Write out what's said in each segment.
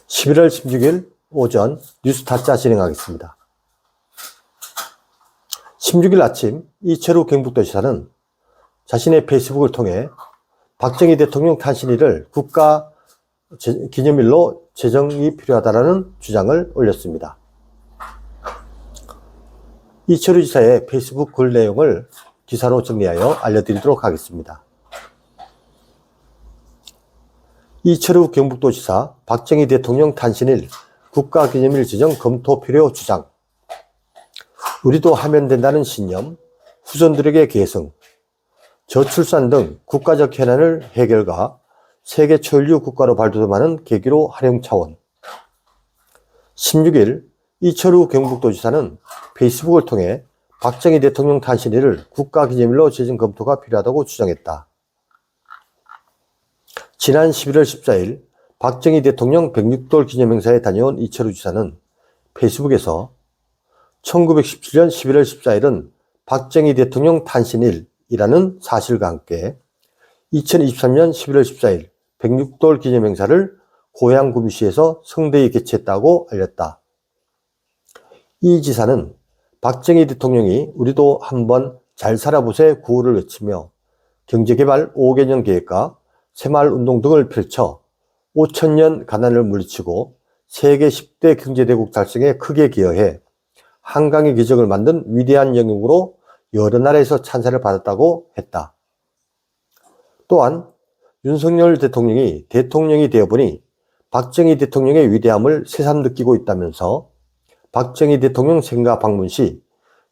(11월 16일) 오전 뉴스타짜 진행하겠습니다. 16일 아침 이철우 경북도지사는 자신의 페이스북을 통해 박정희 대통령 탄신일을 국가 기념일로 제정이 필요하다는 주장을 올렸습니다. 이철우 지사의 페이스북 글 내용을 기사로 정리하여 알려드리도록 하겠습니다. 이철우 경북도지사 박정희 대통령 탄신일 국가기념일 지정 검토 필요 주장. 우리도 하면 된다는 신념, 후손들에게 계승, 저출산 등 국가적 현안을 해결과 세계 초인류 국가로 발돋움하는 계기로 활용 차원. 16일 이철우 경북도지사는 페이스북을 통해 박정희 대통령 탄신일을 국가기념일로 제정 검토가 필요하다고 주장했다. 지난 11월 14일 박정희 대통령 106돌 기념행사에 다녀온 이철우 지사는 페이스북에서 1917년 11월 14일은 박정희 대통령 탄신일이라는 사실과 함께 2023년 11월 14일 106돌 기념행사를 고향 구미시에서 성대히 개최했다고 알렸다. 이 지사는 박정희 대통령이 우리도 한번 잘 살아보세 구호를 외치며 경제개발 5개년 계획과 새마을운동 등을 펼쳐 5천년 가난을 물리치고 세계 10대 경제대국 달성에 크게 기여해 한강의 기적을 만든 위대한 영웅으로 여러 나라에서 찬사를 받았다고 했다. 또한 윤석열 대통령이 되어보니 박정희 대통령의 위대함을 새삼 느끼고 있다면서 박정희 대통령 생가 방문 시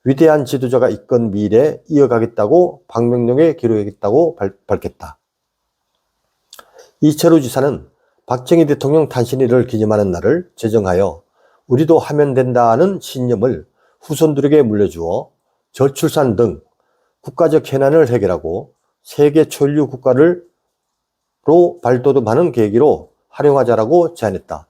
위대한 지도자가 이끈 미래 이어가겠다고 방명록에 기록하겠다고 밝혔다. 이철우 지사는 박정희 대통령 탄신일을 기념하는 날을 제정하여 우리도 하면 된다는 신념을 후손들에게 물려주어 저출산 등 국가적 현안을 해결하고 세계 초인류 국가로 발돋움하는 계기로 활용하자라고 제안했다.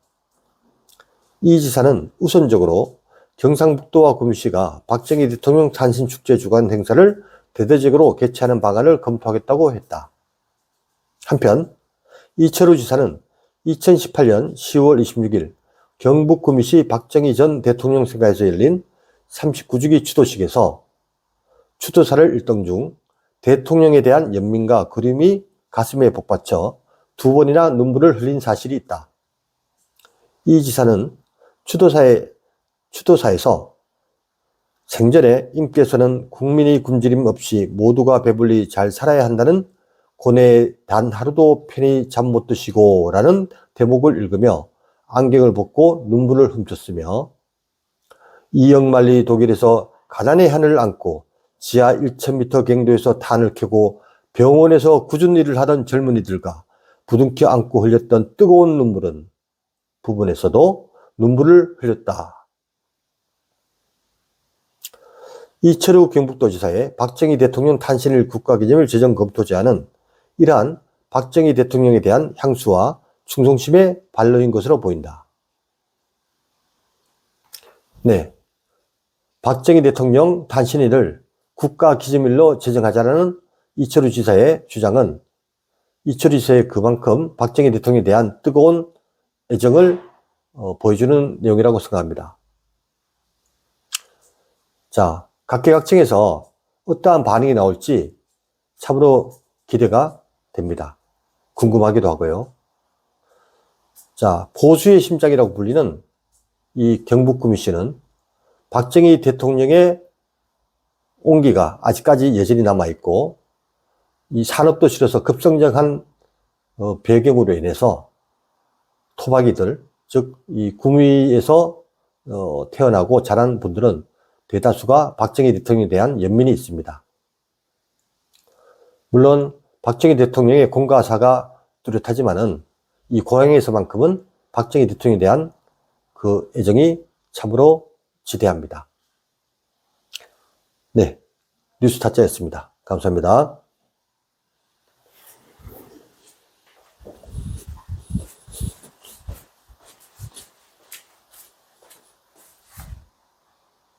이 지사는 우선적으로 경상북도와 구미시가 박정희 대통령 탄신축제 주관 행사를 대대적으로 개최하는 방안을 검토하겠다고 했다. 한편 이철우 지사는 2018년 10월 26일 경북 구미시 박정희 전 대통령 생가에서 열린 39주기 추도식에서 추도사를 읽던 중 대통령에 대한 연민과 그리움이 가슴에 복받쳐 2번이나 눈물을 흘린 사실이 있다. 이 지사는 추도사에서 생전에 임께서는 국민이 굶주림 없이 모두가 배불리 잘 살아야 한다는 고뇌에 단 하루도 편히 잠 못 드시고 라는 대목을 읽으며 안경을 벗고 눈물을 훔쳤으며 이영만리 독일에서 가난의 하늘을 안고 지하 1000m 갱도에서 탄을 켜고 병원에서 굳은 일을 하던 젊은이들과 부둥켜 안고 흘렸던 뜨거운 눈물은 부분에서도 눈물을 흘렸다. 이철우 경북도지사의 박정희 대통령 탄신일 국가기념일 제정 검토 제안은 이러한 박정희 대통령에 대한 향수와 충성심의 발로인 것으로 보인다. 네, 박정희 대통령 탄신일을 국가기념일로 제정하자는 이철우 지사의 주장은 이철우 지사의 그만큼 박정희 대통령에 대한 뜨거운 애정을 보여주는 내용이라고 생각합니다. 자, 각계각층에서 어떠한 반응이 나올지 참으로 기대가 됩니다. 궁금하기도 하고요. 자, 보수의 심장이라고 불리는 이 경북구미시는 박정희 대통령의 온기가 아직까지 여전히 남아있고 이 산업도시로서 급성장한 배경으로 인해서 토박이들, 즉 이 구미에서 태어나고 자란 분들은 대다수가 박정희 대통령에 대한 연민이 있습니다. 물론 박정희 대통령의 공과사가 뚜렷하지만은 이 고향에서만큼은 박정희 대통령에 대한 그 애정이 참으로 지대합니다. 네, 뉴스타짜였습니다. 감사합니다.